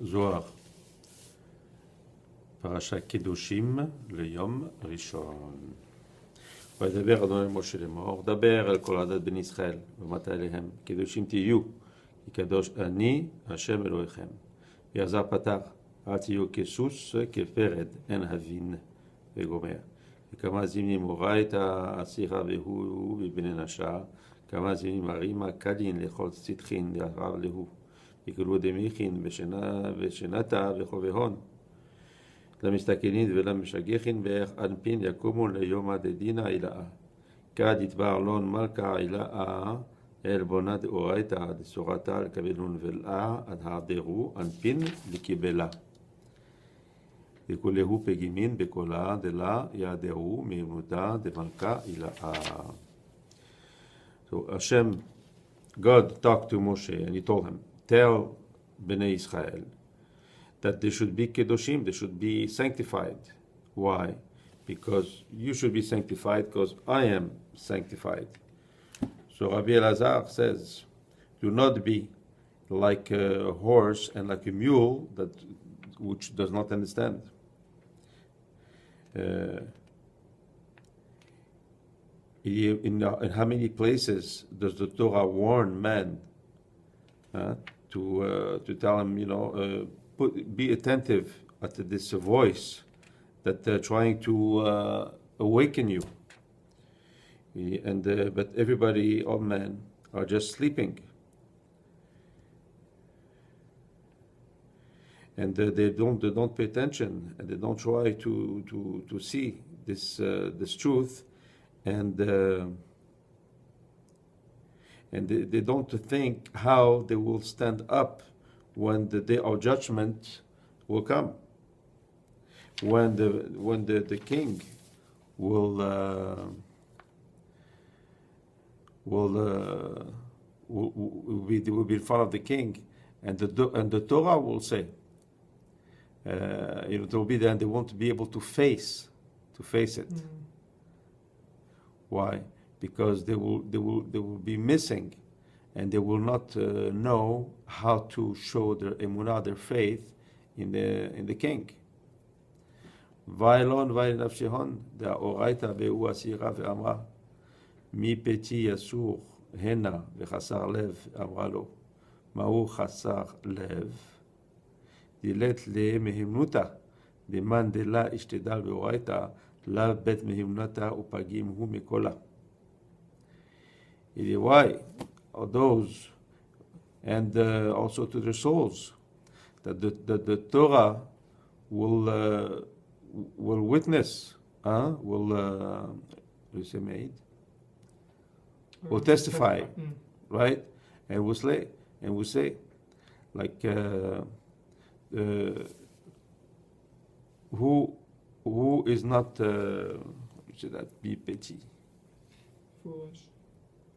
Zohar, parasha Kedoshim, le yom rishon. וידבר אדוני אל משה לאמור, דבר אל כל עדת בני ישראל, ואמרת אליהם, קדושים תהיו, כי קדוש אני, השם אלוהיכם. ויעזר פתח, אל תהיו כסוס, כפרד, אין הבין וגומר. וכמה זמנים הורייתא אסירה והוא ובני נשה, כמה זמנים הרימה קדין לכל צדחין להרב להוא. יקראו דמיכין ושנתה וחובהון. למסתכנין ולמשגחין באך אנפין יקומו ליומא דדינא אילאה. כד יתבר לון מלכה אילאה אל בונה דאורייתא דסורתא לקבלון ולאה עד העדרו אנפין לקיבלה. וכולהו פגימין בקולה דלה יעדרו מאמנותה דמלכה אילאה. So Hashem, God talked to Moshe and he told him, tell Bnei Israel that they should be Kedoshim, they should be sanctified. Why? Because you should be sanctified because I am sanctified. So Rabbi Elazar says, do not be like a horse and like a mule which does not understand. In how many places does the Torah warn man to tell him, be attentive at this voice that they're trying to awaken you. But everybody, all men, are just sleeping. And they don't pay attention, and they don't try to see this truth, and they don't think how they will stand up when the day of judgment will come, when the king will be in front of the king, and the Torah will say, they will be there, and they won't be able to face it. Why? Because they will be missing, and they will not know how to show their emunah, their faith in the king. Vailon vaynafshehon da'oraita ve'u asira ve'amra mi peti yasur hena ve'chasar lev amra lo ma'u chasar lev dilet le mehimnuta deman de la ishtedal ve'oraita la bet mehimnuta upagim hu mikola. Why are those, and also to their souls, that the Torah will witness, will testify, right? And will say, like, who is not should that be petty? Foolish.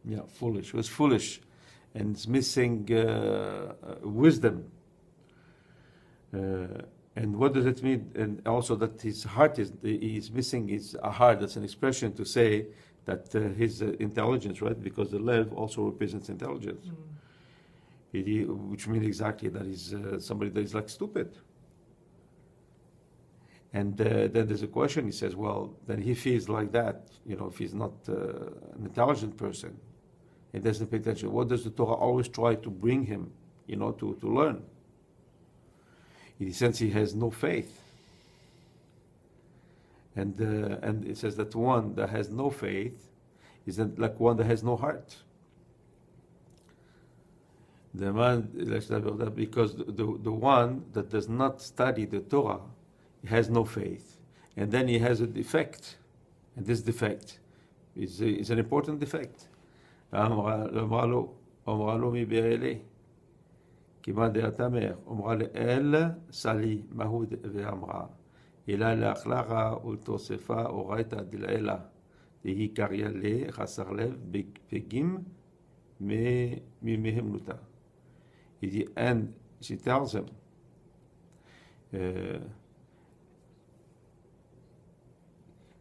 Yeah, foolish. Who is foolish and is missing wisdom. And what does it mean? And also that his heart is missing his heart. That's an expression to say that his intelligence, right? Because the lev also represents intelligence. Which means exactly that he's somebody that is like stupid. And then there's a question, he says, well, then he feels like that, if he's not an intelligent person, he doesn't pay attention. What does the Torah always try to bring him, to learn? In the sense, he has no faith. And it says that one that has no faith is like one that has no heart. The man, because the one that does not study the Torah, he has no faith, and then he has a defect, and this defect is an important defect. אמרה לו מבעלה, כמעט דעתמר, אמרה לאל סלי, מהו ואמרה, אלא לאכלרה ולתוספה אורייתא דלעילה, דהי קריא לה חסר לב פגים ממהמנותה. And she tells him,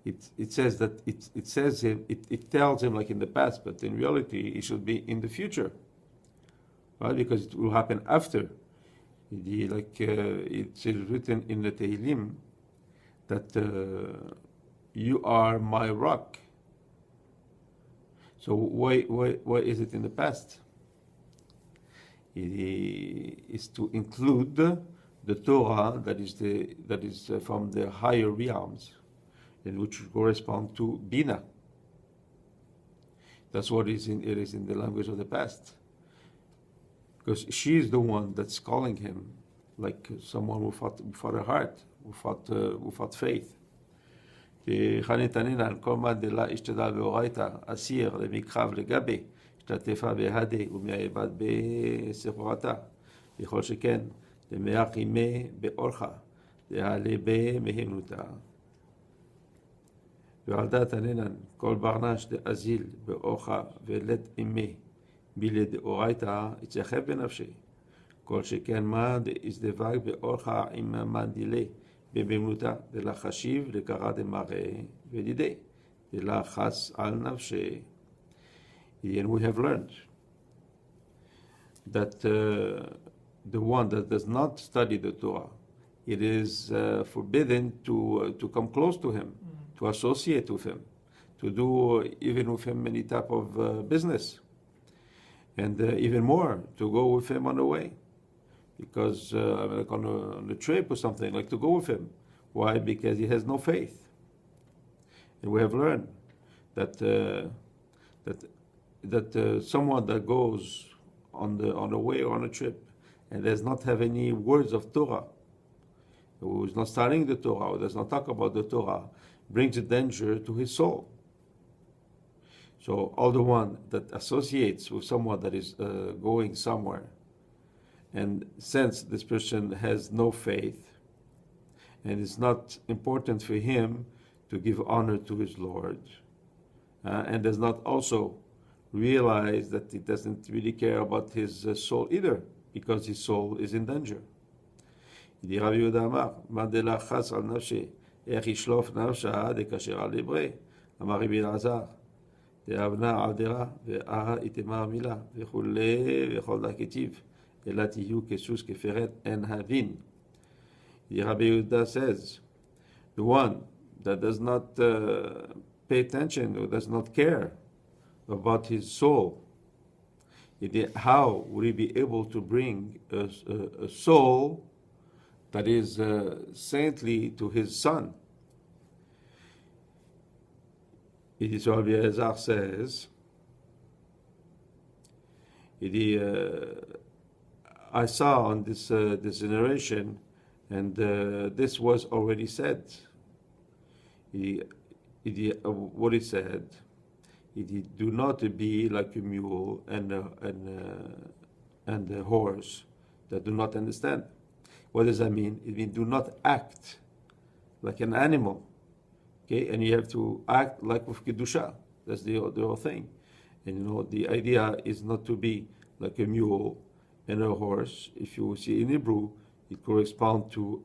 it says that it tells him like in the past, but in reality it should be in the future, right? Because it will happen after Il dit, like, it's written in the Tehillim that you are my rock. So why is it in the past? It is to include the Torah that is from the higher realms, and which correspond to Bina. That's what it is in the language of the past. Because she is the one that's calling him, like someone who fought a heart, who fought faith. חניתנינן, כל מה דלה השתדל ואורייתא, אסיר למקרב לגבי, השתתפה בהדה ומהיבד בסחורתה, בכל שכן, למח ימי באורחה, דהלה במהימנותה. ועל דעת הנינן, כל ברנש דאזיל באורחה ולת ימי, בילי דאורייתא, יצחב בנפשי, כל שכן מה דאזדבק באורחה עם מנדילי, במהימנותה, דלחשיב לקרא דמראה ודידי, דלחס על נפשי. And we have learned that the one that does not study the Torah, it is forbidden to come close to him, to associate with him, to do even with him any type of business, and even more, to go with him on the way. Because like on a trip or something, like to go with him. Why? Because he has no faith. And we have learned that someone that goes on the way or on a trip and does not have any words of Torah, who is not studying the Torah, or does not talk about the Torah, brings a danger to his soul. So all the one that associates with someone that is going somewhere, and since this person has no faith, and it's not important for him to give honor to his Lord, and does not also realize that he doesn't really care about his soul either, because his soul is in danger. Rabbi Yehuda Amar, Mandela chas al nafshe, איך ישלוף נפשה דקשר על דברי, אמר רבי אלעזר, דאבנה על דרה, ואהה יתמר מילה, וכולי, וכל דרכתיו. Elatiyu kesus keferet en havin. Rabbi Yehuda says, the one that does not pay attention or does not care about his soul, how would he be able to bring a soul that is saintly to his son? It is Rabbi Elazar says, I saw on this generation, and this was already said. What he said, do not be like a mule and a horse that do not understand. What does that mean? It means do not act like an animal, okay? And you have to act like with Kedusha. That's the whole thing. And the idea is not to be like a mule and a horse. If you see in Hebrew, it corresponds to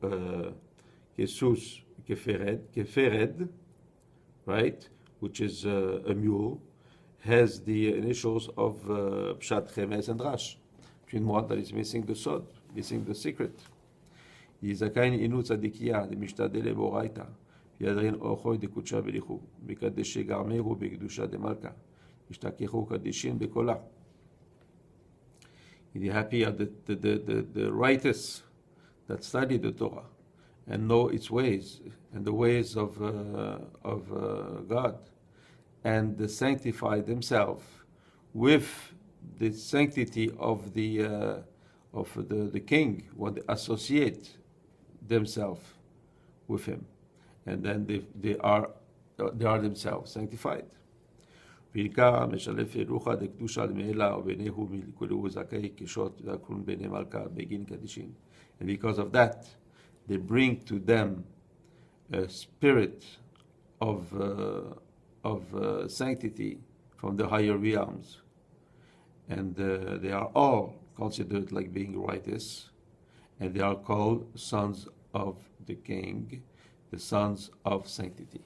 kesus kefered, right? Which is a mule, has the initials of Pshat, Chemes, and Rash, between one that is missing the sod, missing the secret. Yizakain inu tzadikiya de mishtadele boraita, yadrin ochoy de kutsha belichu, mikadeshe garmeru begdusha de malka, mishtakechu kadeshin bekola. You're happy are the righteous that study the Torah and know its ways and the ways of God, and sanctify themselves with the sanctity of the king, when they associate themselves with him, and then they are themselves sanctified. And because of that, they bring to them a spirit of sanctity from the higher realms, and they are all considered like being righteous, and they are called sons of the king, the sons of sanctity.